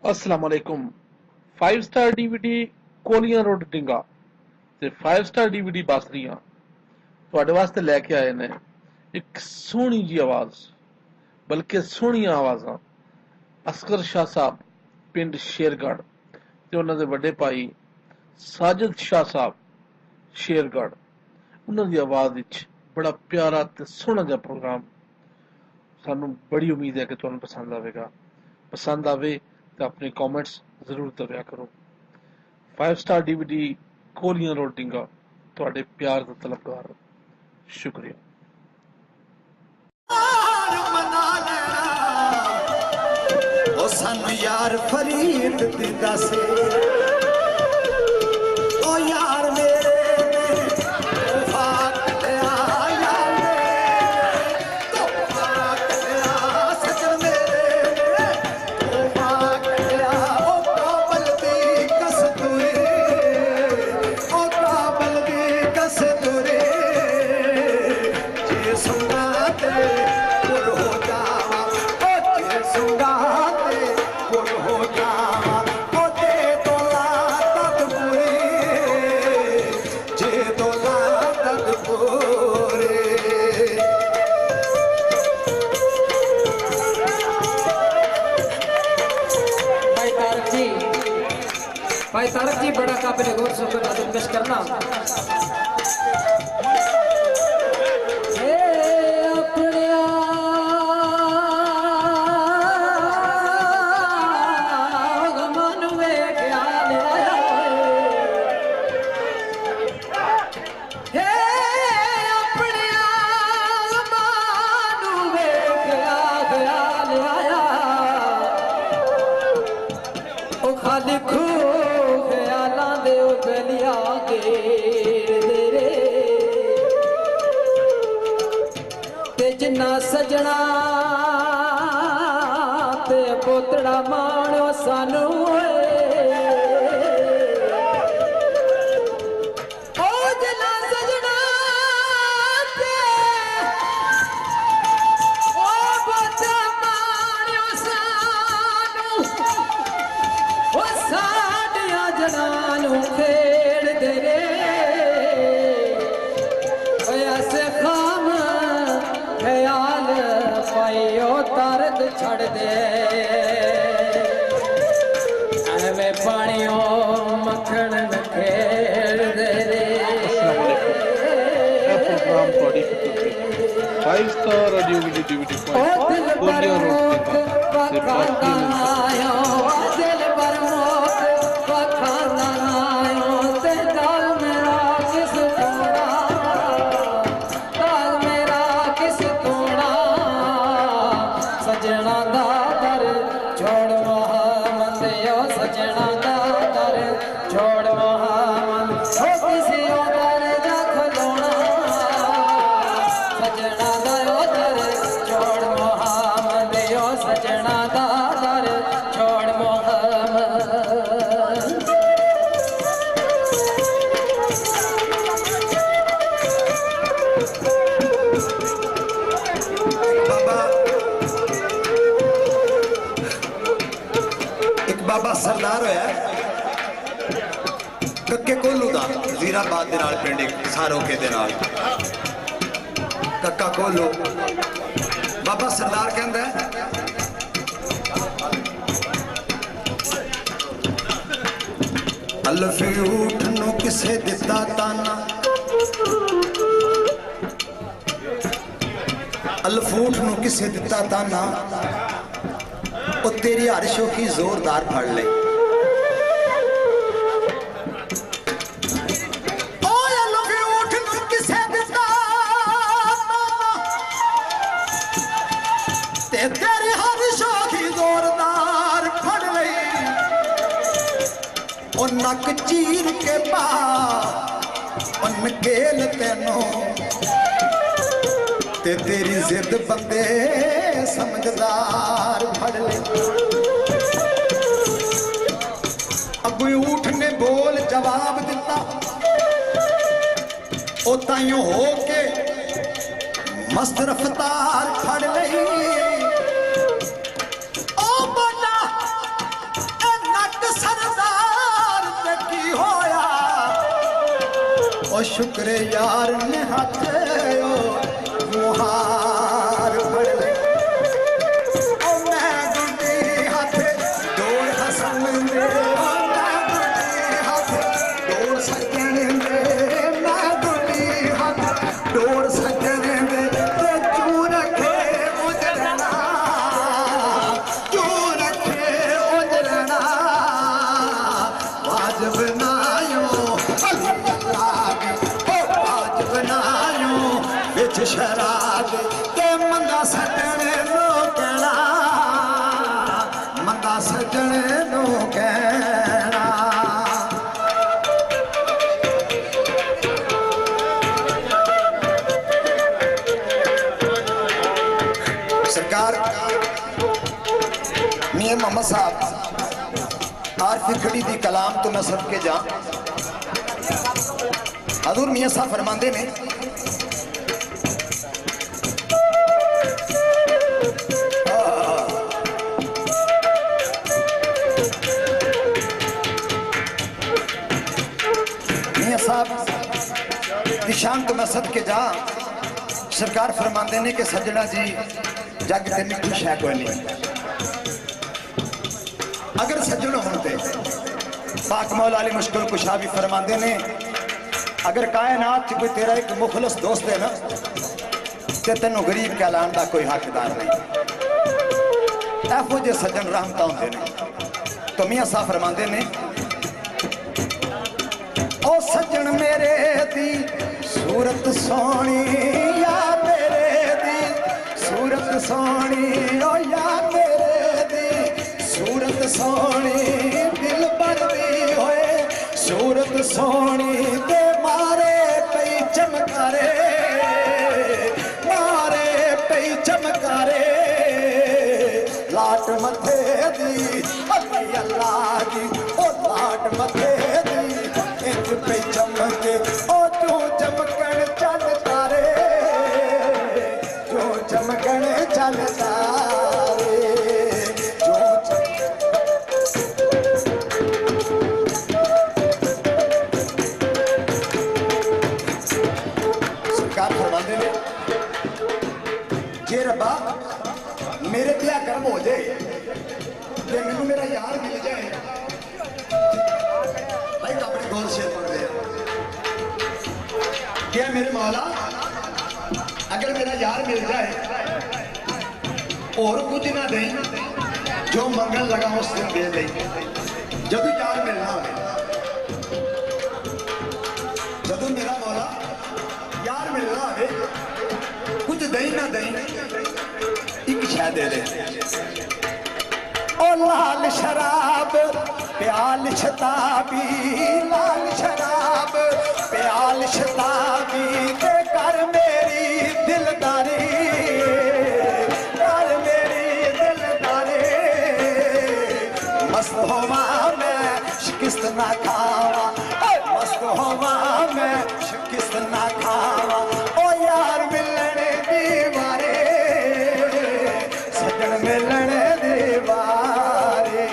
अस्सलाम वालेकुम। 5 star DVD कोलियां road डिंगा ते 5 स्टार डीवीडी बासरियां ਤੁਹਾਡੇ ਵਾਸਤੇ ਲੈ ਕੇ ਆਏ ਨੇ ਇੱਕ ਸੋਹਣੀ ਜੀ ਆਵਾਜ਼, ਬਲਕਿ ਸੋਹਣੀਆਂ ਆਵਾਜ਼ਾਂ ਅਸਗਰ ਸ਼ਾਹ ਸਾਹਿਬ ਪਿੰਡ ਸ਼ੇਰਗੜ੍ਹ ਤੇ ਉਹਨਾਂ ਦੇ ਵੱਡੇ ਭਾਈ ਸਾਜਦ ਸ਼ਾਹ ਸਾਹਿਬ ਸ਼ੇਰਗੜ੍ਹ। ਉਹਨਾਂ ਦੀ ਆਵਾਜ਼ ਵਿੱਚ ਬੜਾ ਪਿਆਰਾ ਤੇ ਸੋਹਣਾ ਜਿਹਾ ਪ੍ਰੋਗਰਾਮ ਸਾਨੂੰ ਬੜੀ ਉਮੀਦ ਹੈ ਕਿ ਤੁਹਾਨੂੰ ਪਸੰਦ ਆਵੇਗਾ। ਪਸੰਦ ਆਵੇ ਤਾਂ ਆਪਣੇ ਕਮੈਂਟਸ ਜ਼ਰੂਰ ਦਰਿਆ ਕਰੋ। 5 स्टार डीवीडी ਕੋਲੀਆਂ ਰੋਡ ਡਿੰਗਾ ਤੁਹਾਡੇ ਪਿਆਰ ਦਾ ਤਲਬਗਾਰ। शुक्रिया। सानू यार फरीद दी दस ओ यार मेरे भाई तारक जी बड़ा काबिल गौर से पेश करना। जिन्ना सजना ते पोतड़ा माणो सानू तारक छड़ दे एवें पानियों मक्खन खेल दे रे। प्रोग्राम थोड़ी 5 स्टार डीवीडी कोलियां रोड बाबा सरदार होया कक्के कोलू दा जीराबाद दे नाल पिंड सारोके दे नाल कक्का कोलू बाबा सरदार कहंदा अल्फ ऊठ नू किसे दिता ताना अल्फ ऊठ नू किसे दिता ताना ओ तेरी हर शोखी जोरदार फड़ ले तेरी हर शोखी जोरदार फड़ ले ओ नक चीर के पा नकेल तेनो ते तेरी जिद बंदे समझदार फड़ ले। अगू ऊठ ने बोल जवाब दिता ओ ताइयों हो के मस्त रफ्तार फड़ ले। ओ बड़ा शुक्र यार ने हाथ मुहार फड़ ले ओ मैं गुड्डी हाथ दौड़ हसन दे ओ मैं गुड्डी हाथ दौड़ सजन दे मैं गुड्डी हाथ दौड़ सजन दे ते तू रखे उजरना तू रखे उजरना वाजब नायो बिच शराब के मंदा सजने नो कहना मंदा सजने नो कहना सरकार मियां मोहम्मद साहब आरफी खड़ी दी कलाम तो नसब के जा हजूर मियां साहब फरमाते ने मियां साहब शान तो मैं सद के जा सरकार फरमाते ने कि सजना जी जग ते मिठी शै कोई नहीं अगर सज्जन होते पाक मौला अली मुश्किल कुशा भी फरमाते ने अगर कायनात च कोई तेरा एक मुखलस दोस्त है ना ते तेनों गरीब कहलान का कोई हकदार नहीं एफो जे सज्जन रहमता होंदे ने तो मियां साहब फरमाते ने ओ सज्जन मेरे दी सूरत सोनी या मेरे दी सूरत सोनी ओ या मेरे दी सूरत सोनी दिल बनदी होए सूरत सोनी दे मारे पई चमकारे मारे पई चमकारे लाट मथे दी अली अल्लाह दी ओ लाट मथे दी इंज पे चमके ओ तू चमकन चल तारे जो चमकन चल तारे जो सरकार फरमाते ने जे रब्बा मेरे ते कर्म हो जाए ते मैनू मेरा यार मिल जाए भाई अपने गोल शेर पढ़ते हैं क्या मेरे मौला अगर मेरा यार मिल जाए और कुछ ना दे जो मंगल लगा उस दिन दे दे जब यार मिलना हो जब मेरा मौला यार मिलना हो कुछ दे ना दे एक शह दे दे ओ लाल शराब प्याल शताबी लाल शराब प्याल शताबी ते कर मेरी दिलदारी कर मेरी दिलदारी मस्त होवा मैं शिकस्त ना खावा मस्त होवा मैं शिकस्त ना खावा ओ यार मिलने दीवारे सजन मिलने दीवारे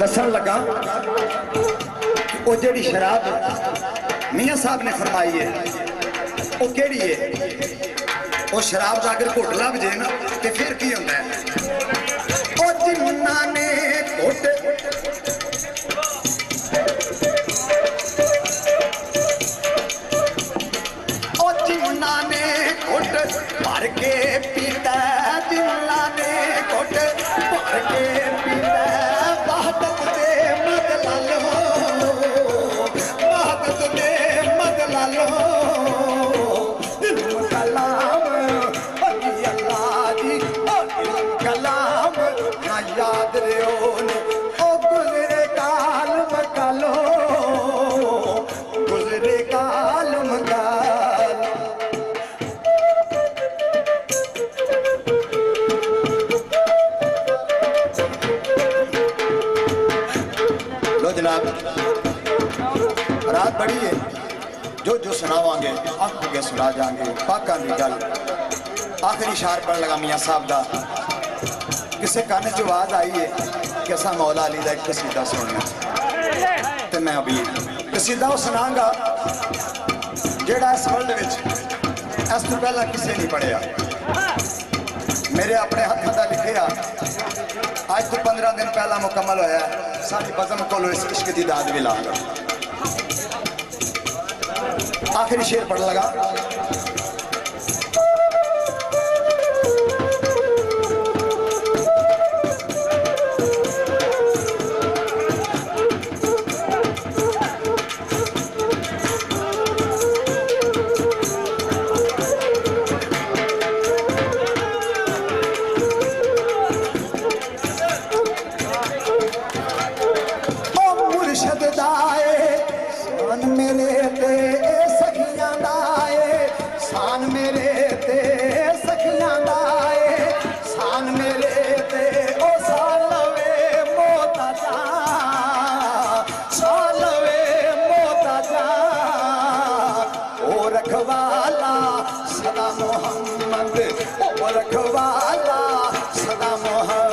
दसन लगा वो जेड़ी शराब मियां साहब ने फरमाई है वो केड़ी है वो शराब का अगर घुट लग जाए ना तो फिर की होता है ओ जिन्ना ने घुट ओ जिन्ना ने घुट भर के पीता जिन्ना ने घुट भर के पीता बहदत दे मद लालो बहदत दे मद लालो कलाम अली अल्लाह दी कलाम ना याद रियो ने ओ गुजरे काल मकालो गुजरे काल मकाल लो जनाब रात बड़ी है जो सुनावांगे अख के सुना जाएंगे पाका की गल आखिरी शार पढ़ लगा मियां साहब का किसी कान च आवाज आई है कि असा मौला अली का एक कसीदा सुनना, तो मैं अभी कसीदा वो सुनागा जेड़ा इस वर्ल्ड में इस तो पहला किसी नहीं पढ़िया। मेरे अपने हाथों का लिखिया आज तो 15 दिन पहला मुकम्मल होया। सारी बज़म को इस इश्क की दाद भी ला। आखिरी शेर पढ़ लगा। रखवाला सदा मोहम्मद, ओ रखवाला सदा मोहम्मद।